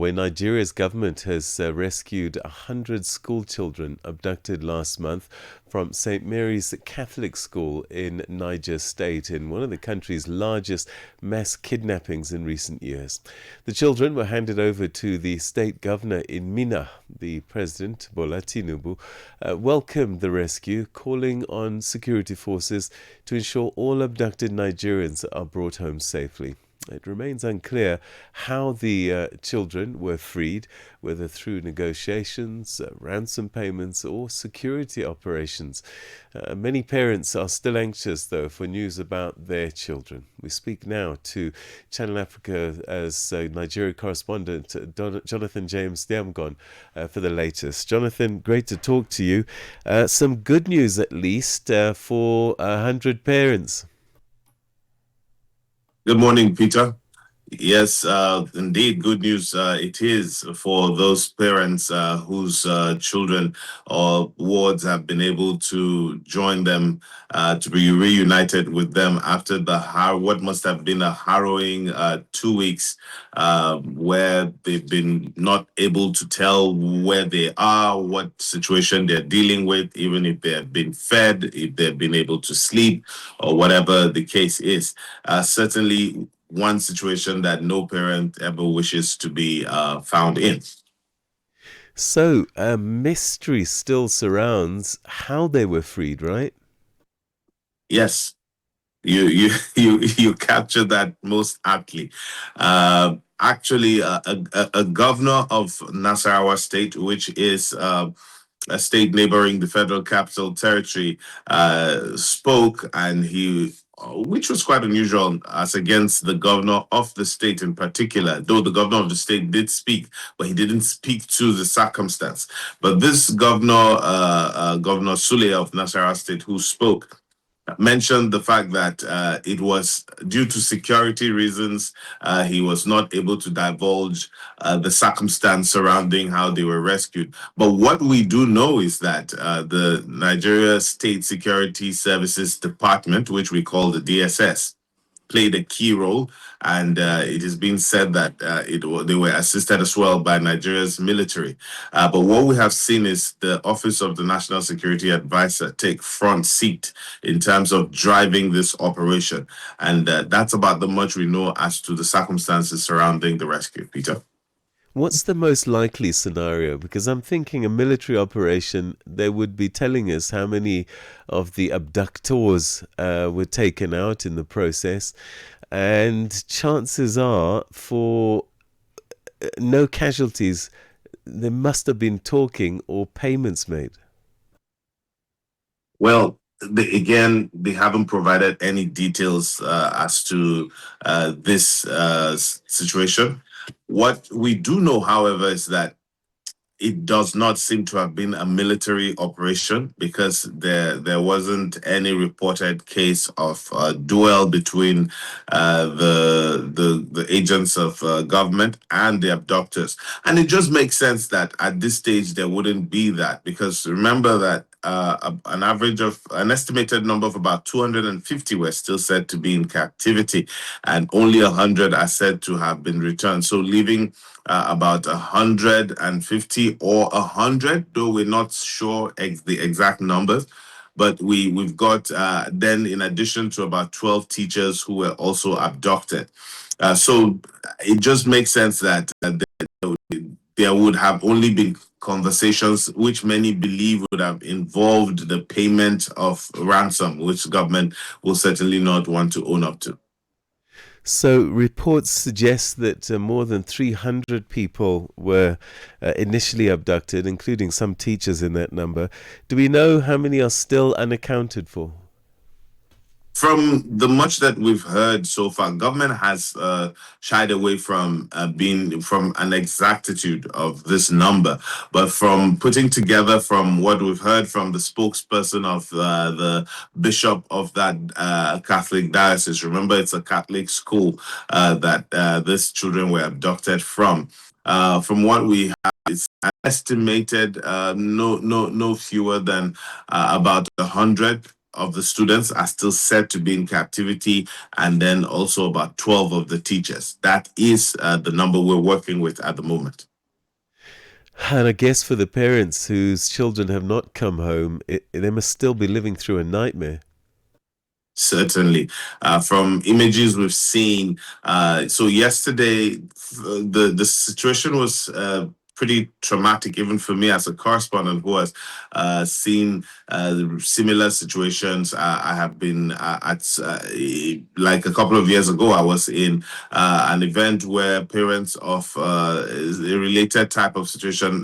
where Nigeria's government has rescued 100 school children abducted last month from St. Mary's Catholic School in Niger State, in one of the country's largest mass kidnappings in recent years. The children were handed over to the state governor in Minna. The president, Bola Tinubu, welcomed the rescue, calling on security forces to ensure all abducted Nigerians are brought home safely. It remains unclear how the children were freed, whether through negotiations, ransom payments, or security operations. Many parents are still anxious, though, for news about their children. We speak now to Channel Africa as Nigeria correspondent Jonathan James Lyamgohn for the latest. Jonathan, great to talk to you. Some good news, at least, for 100 parents. Good morning, Peter. Yes, indeed, good news it is for those parents whose children or wards have been able to join them, to be reunited with them after what must have been a harrowing 2 weeks where they've been not able to tell where they are, what situation they're dealing with, even if they have been fed, if they've been able to sleep, or whatever the case is. Certainly, one situation that no parent ever wishes to be found in. So, a mystery still surrounds how they were freed, right? Yes, you captured that most aptly. Actually, a governor of Nasarawa State, which is a state neighboring the Federal Capital Territory, spoke, and which was quite unusual as against the governor of the state in particular, though the governor of the state did speak, but he didn't speak to the circumstance. But this governor, Governor Sule of Nasarawa State, who spoke, mentioned the fact that it was due to security reasons, he was not able to divulge the circumstance surrounding how they were rescued. But what we do know is that the Nigeria State Security Services Department, which we call the DSS, played a key role, and it has been said that they were assisted as well by Nigeria's military. But what we have seen is the Office of the National Security Advisor take front seat in terms of driving this operation, and that's about the much we know as to the circumstances surrounding the rescue, Peter. What's the most likely scenario? Because I'm thinking a military operation, they would be telling us how many of the abductors were taken out in the process. And chances are, for no casualties, there must have been talking or payments made. Well, they haven't provided any details as to this situation. What we do know, however, is that it does not seem to have been a military operation, because there wasn't any reported case of duel between the agents of government and the abductors. And it just makes sense that at this stage there wouldn't be that, because remember that an estimated number of about 250 were still said to be in captivity, and only 100 are said to have been returned. So leaving about 150 or 100, though we're not sure the exact numbers. But we've got then, in addition to about 12 teachers who were also abducted. So it just makes sense that there would have only been conversations which many believe would have involved the payment of ransom, which government will certainly not want to own up to. So reports suggest that more than 300 people were initially abducted, including some teachers in that number. Do we know how many are still unaccounted for? From the much that we've heard so far, government has shied away from being from an exactitude of this number, but from putting together from what we've heard from the spokesperson of the bishop of that Catholic diocese. Remember, it's a Catholic school that these children were abducted from. From what we have, it's estimated no fewer than about 100 of the students are still said to be in captivity, and then also about 12 of the teachers. That is the number we're working with at the moment. And I guess for the parents whose children have not come home, they must still be living through a nightmare. Certainly. From images we've seen, so yesterday, the situation was pretty traumatic, even for me as a correspondent who has seen similar situations. I have been like a couple of years ago, I was in an event where parents of a related type of situation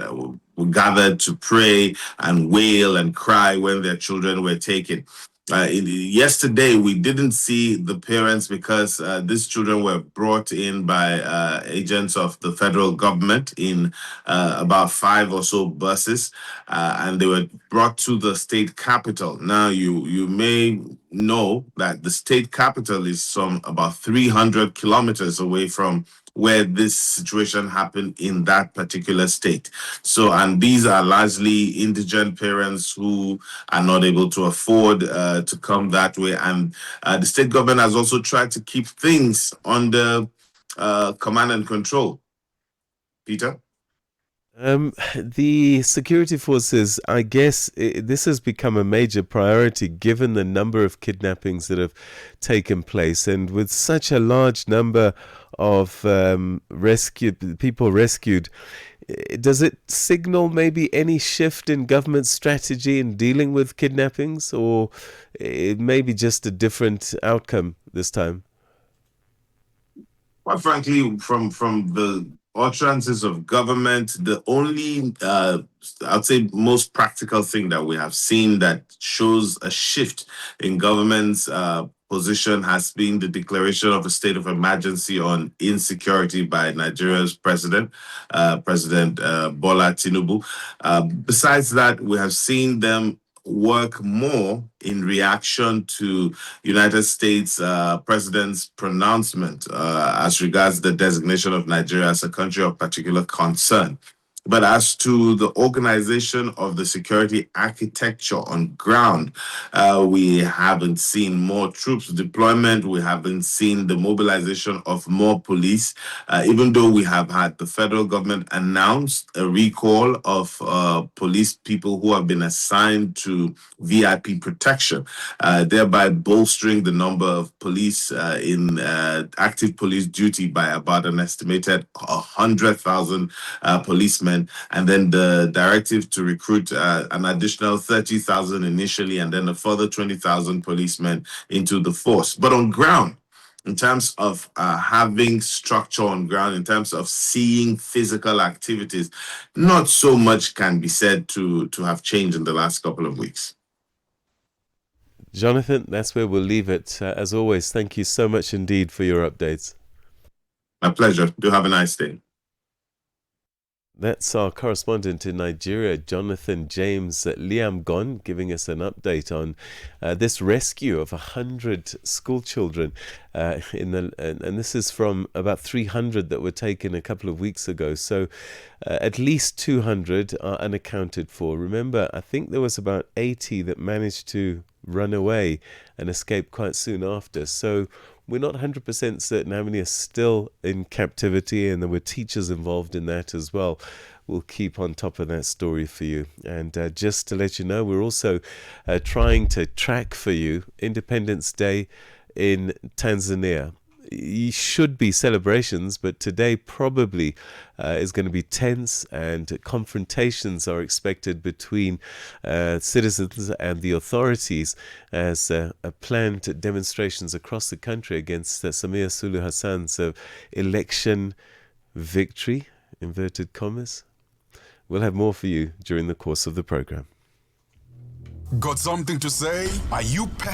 were gathered to pray and wail and cry when their children were taken. Yesterday, we didn't see the parents because these children were brought in by agents of the federal government in about 5 or so buses, and they were brought to the state capital. Now, you may know that the state capital is some about 300 kilometers away from where this situation happened in that particular state. So, and these are largely indigent parents who are not able to afford to come that way. And the state government has also tried to keep things under command and control. Peter? The security forces, I guess this has become a major priority given the number of kidnappings that have taken place. And with such a large number of people rescued, does it signal maybe any shift in government strategy in dealing with kidnappings, or it may be just a different outcome this time? Quite frankly, from the utterances of government, the only I'd say most practical thing that we have seen that shows a shift in government's position has been the declaration of a state of emergency on insecurity by Nigeria's President Bola Tinubu. Besides that, we have seen them work more in reaction to United States President's pronouncement as regards the designation of Nigeria as a country of particular concern. But as to the organization of the security architecture on ground, we haven't seen more troops deployment. We haven't seen the mobilization of more police, even though we have had the federal government announce a recall of police people who have been assigned to VIP protection, thereby bolstering the number of police in active police duty by about an estimated 100,000 policemen. And then the directive to recruit an additional 30,000 initially, and then a further 20,000 policemen into the force. But on ground, in terms of having structure on ground, in terms of seeing physical activities, not so much can be said to have changed in the last couple of weeks. Jonathan, that's where we'll leave it. As always, thank you so much indeed for your updates. My pleasure. Do have a nice day. That's our correspondent in Nigeria, Jonathan James Lyamgohn, giving us an update on this rescue of 100 school children. And this is from about 300 that were taken a couple of weeks ago. So at least 200 are unaccounted for. Remember, I think there was about 80 that managed to run away and escape quite soon after. So we're not 100% certain how many are still in captivity, and there were teachers involved in that as well. We'll keep on top of that story for you. And just to let you know, we're also trying to track for you Independence Day in Tanzania. It should be celebrations, but today probably is going to be tense, and confrontations are expected between citizens and the authorities as planned demonstrations across the country against Samia Suluhu Hassan's election victory, inverted commas. We'll have more for you during the course of the program. Got something to say? Are you passionate?